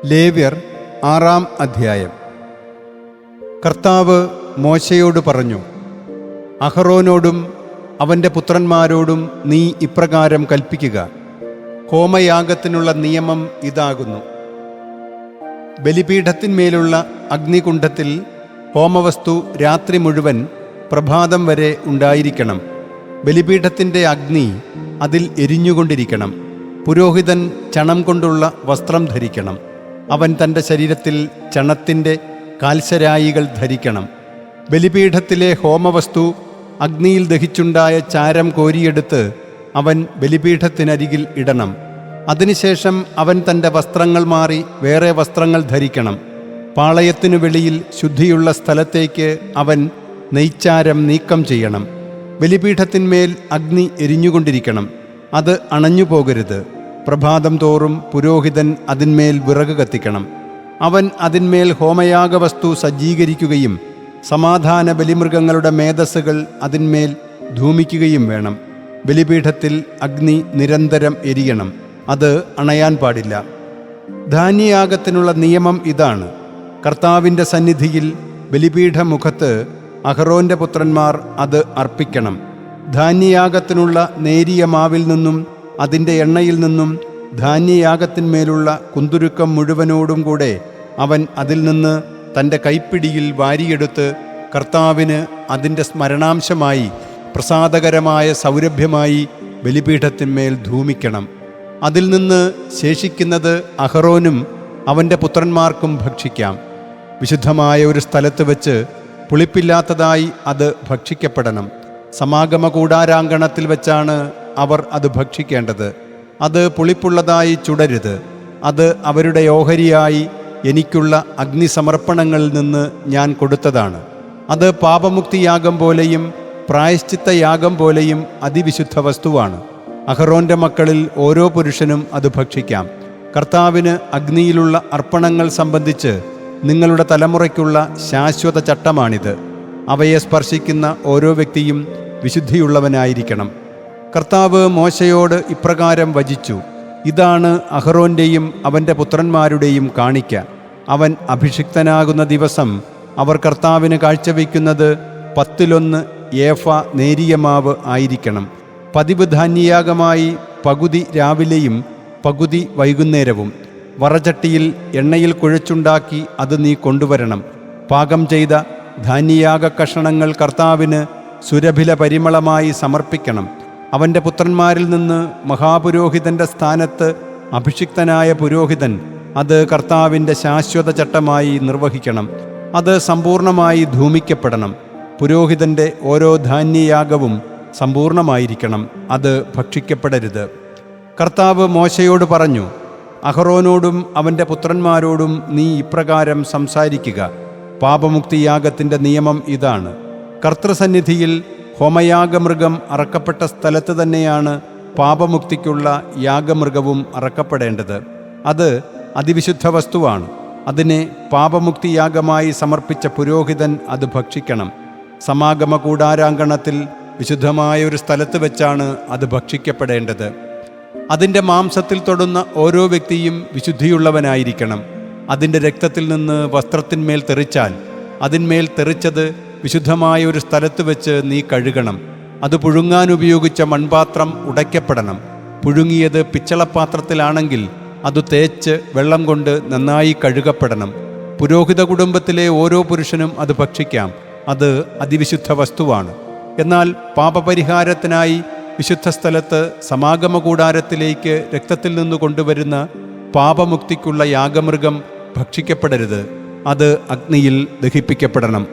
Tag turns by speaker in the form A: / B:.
A: ലേവ്യർ 6-ാം അധ്യായം. കർത്താവ് മോശയോട് പറഞ്ഞു, അഹറോനോടും അവൻ്റെ പുത്രന്മാരോടും നീ ഇപ്രകാരം കൽപ്പിക്കുക. ഹോമയാഗത്തിനുള്ള നിയമം ഇതാകുന്നു. ബലിപീഠത്തിന്മേലുള്ള അഗ്നികുണ്ഡത്തിൽ ഹോമവസ്തു രാത്രി മുഴുവൻ പ്രഭാതം വരെ ഉണ്ടായിരിക്കണം. ബലിപീഠത്തിൻ്റെ അഗ്നി അതിൽ എരിഞ്ഞുകൊണ്ടിരിക്കണം. പുരോഹിതൻ ചണം കൊണ്ടുള്ള വസ്ത്രം ധരിക്കണം. അവൻ തൻ്റെ ശരീരത്തിൽ ചണത്തിൻ്റെ കാൽശരായികൾ ധരിക്കണം. ബലിപീഠത്തിലെ ഹോമവസ്തു അഗ്നിയിൽ ദഹിച്ചുണ്ടായ ചാരം കോരിയെടുത്ത് അവൻ ബലിപീഠത്തിനരികിൽ ഇടണം. അതിനുശേഷം അവൻ തൻ്റെ വസ്ത്രങ്ങൾ മാറി വേറെ വസ്ത്രങ്ങൾ ധരിക്കണം. പാളയത്തിനു വെളിയിൽ ശുദ്ധിയുള്ള സ്ഥലത്തേക്ക് അവൻ നെയ്ച്ചാരം നീക്കം ചെയ്യണം. ബലിപീഠത്തിന്മേൽ അഗ്നി എരിഞ്ഞുകൊണ്ടിരിക്കണം. അത് അണഞ്ഞു പോകരുത്. പ്രഭാതം തോറും പുരോഹിതൻ അതിന്മേൽ വിറക് കത്തിക്കണം. അവൻ അതിന്മേൽ ഹോമയാഗവസ്തു സജ്ജീകരിക്കുകയും സമാധാന ബലിമൃഗങ്ങളുടെ മേധസ്സുകൾ അതിന്മേൽ ധൂമിക്കുകയും വേണം. ബലിപീഠത്തിൽ അഗ്നി നിരന്തരം എരിയണം. അത് അണയാൻ പാടില്ല. ധാന്യയാഗത്തിനുള്ള നിയമം ഇതാണ്. കർത്താവിൻ്റെ സന്നിധിയിൽ ബലിപീഠമുഖത്ത് അഹറോൻ്റെ പുത്രന്മാർ അത് അർപ്പിക്കണം. ധാന്യയാഗത്തിനുള്ള നേരിയ മാവിൽ നിന്നും അതിൻ്റെ എണ്ണയിൽ നിന്നും ധാന്യയാഗത്തിന്മേലുള്ള കുന്തുരുക്കം മുഴുവനോടും കൂടെ അവൻ അതിൽ നിന്ന് തൻ്റെ കൈപ്പിടിയിൽ വാരിയെടുത്ത് കർത്താവിന് അതിൻ്റെ സ്മരണാംശമായി പ്രസാദകരമായ സൗരഭ്യമായി ബലിപീഠത്തിന്മേൽ ധൂമിക്കണം. അതിൽ നിന്ന് ശേഷിക്കുന്നത് അഹറോനും അവൻ്റെ പുത്രന്മാർക്കും ഭക്ഷിക്കാം. വിശുദ്ധമായ ഒരു സ്ഥലത്ത് വെച്ച് പുളിപ്പില്ലാത്തതായി അത് ഭക്ഷിക്കപ്പെടണം. സമാഗമ കൂടാരാങ്കണത്തിൽ വെച്ചാണ് അവർ അത് ഭക്ഷിക്കേണ്ടത്. അത് പുളിപ്പുള്ളതായി ചുടരുത്. അത് അവരുടെ ഓഹരിയായി എനിക്കുള്ള അഗ്നിസമർപ്പണങ്ങളിൽ നിന്ന് ഞാൻ കൊടുത്തതാണ്. അത് പാപമുക്തിയാഗം പോലെയും പ്രായശ്ചിത്തയാഗം പോലെയും അതിവിശുദ്ധ വസ്തുവാണ്. അഹറോൻ്റെ മക്കളിൽ ഓരോ പുരുഷനും അത് ഭക്ഷിക്കാം. കർത്താവിന് അഗ്നിയിലുള്ള അർപ്പണങ്ങൾ സംബന്ധിച്ച് നിങ്ങളുടെ തലമുറയ്ക്കുള്ള ശാശ്വത ചട്ടമാണിത്. അവയെ സ്പർശിക്കുന്ന ഓരോ വ്യക്തിയും വിശുദ്ധിയുള്ളവനായിരിക്കണം. കർത്താവ് മോശയോട് ഇപ്രകാരം വചിച്ചു, ഇതാണ് അഹറോൻ്റെയും അവൻ്റെ പുത്രന്മാരുടെയും കാണിക്ക. അവൻ അഭിഷിക്തനാകുന്ന ദിവസം അവർ കർത്താവിന് കാഴ്ചവെക്കുന്നത് 1/10 ഏഫ നേരിയ മാവ് ആയിരിക്കണം. പതിവ് ധാന്യയാഗമായി പകുതി രാവിലെയും പകുതി വൈകുന്നേരവും. വറചട്ടിയിൽ എണ്ണയിൽ കുഴച്ചുണ്ടാക്കി അത് നീ കൊണ്ടുവരണം. പാകം ചെയ്ത ധാന്യയാഗ കഷണങ്ങൾ കർത്താവിന് സുരഭില പരിമളമായി സമർപ്പിക്കണം. അവൻ്റെ പുത്രന്മാരിൽ നിന്ന് മഹാപുരോഹിതൻ്റെ സ്ഥാനത്ത് അഭിഷിക്തനായ പുരോഹിതൻ അത് കർത്താവിൻ്റെ ശാശ്വത ചട്ടമായി നിർവഹിക്കണം. അത് സമ്പൂർണമായി ധൂമിക്കപ്പെടണം. പുരോഹിതൻ്റെ ഓരോ ധാന്യയാഗവും സമ്പൂർണമായിരിക്കണം. അത് ഭക്ഷിക്കപ്പെടരുത്. കർത്താവ് മോശയോട് പറഞ്ഞു, അഹറോനോടും അവൻ്റെ പുത്രന്മാരോടും നീ ഇപ്രകാരം സംസാരിക്കുക. പാപമുക്തിയാഗത്തിൻ്റെ നിയമം ഇതാണ്. കർത്തൃസന്നിധിയിൽ ഹോമയാഗമൃഗം അറക്കപ്പെട്ട സ്ഥലത്ത് തന്നെയാണ് പാപമുക്തിക്കുള്ള യാഗമൃഗവും അറക്കപ്പെടേണ്ടത്. അത് അതിവിശുദ്ധ വസ്തുവാണ്. അതിനെ പാപമുക്തിയാഗമായി സമർപ്പിച്ച പുരോഹിതൻ അത് ഭക്ഷിക്കണം. സമാഗമ കൂടാരാങ്കണത്തിൽ വിശുദ്ധമായ ഒരു സ്ഥലത്ത് വെച്ചാണ് അത് ഭക്ഷിക്കപ്പെടേണ്ടത്. അതിൻ്റെ മാംസത്തിൽ തൊടുന്ന ഓരോ വ്യക്തിയും വിശുദ്ധിയുള്ളവനായിരിക്കണം. അതിൻ്റെ രക്തത്തിൽ നിന്ന് വസ്ത്രത്തിന്മേൽ തെറിച്ചാൽ അതിന്മേൽ തെറിച്ചത് വിശുദ്ധമായ ഒരു സ്ഥലത്ത് വെച്ച് നീ കഴുകണം. അത് പുഴുങ്ങാൻ ഉപയോഗിച്ച മൺപാത്രം ഉടയ്ക്കപ്പെടണം. പുഴുങ്ങിയത് പിച്ചളപ്പാത്രത്തിലാണെങ്കിൽ അത് തേച്ച് വെള്ളം കൊണ്ട് നന്നായി കഴുകപ്പെടണം. പുരോഹിത കുടുംബത്തിലെ ഓരോ പുരുഷനും അത് ഭക്ഷിക്കാം. അത് അതിവിശുദ്ധ വസ്തുവാണ്. എന്നാൽ പാപപരിഹാരത്തിനായി വിശുദ്ധ സ്ഥലത്ത് സമാഗമ കൂടാരത്തിലേക്ക് രക്തത്തിൽ നിന്ന് കൊണ്ടുവരുന്ന പാപമുക്തിക്കുള്ള യാഗമൃഗം ഭക്ഷിക്കപ്പെടരുത്. അത് അഗ്നിയിൽ ദഹിപ്പിക്കപ്പെടണം.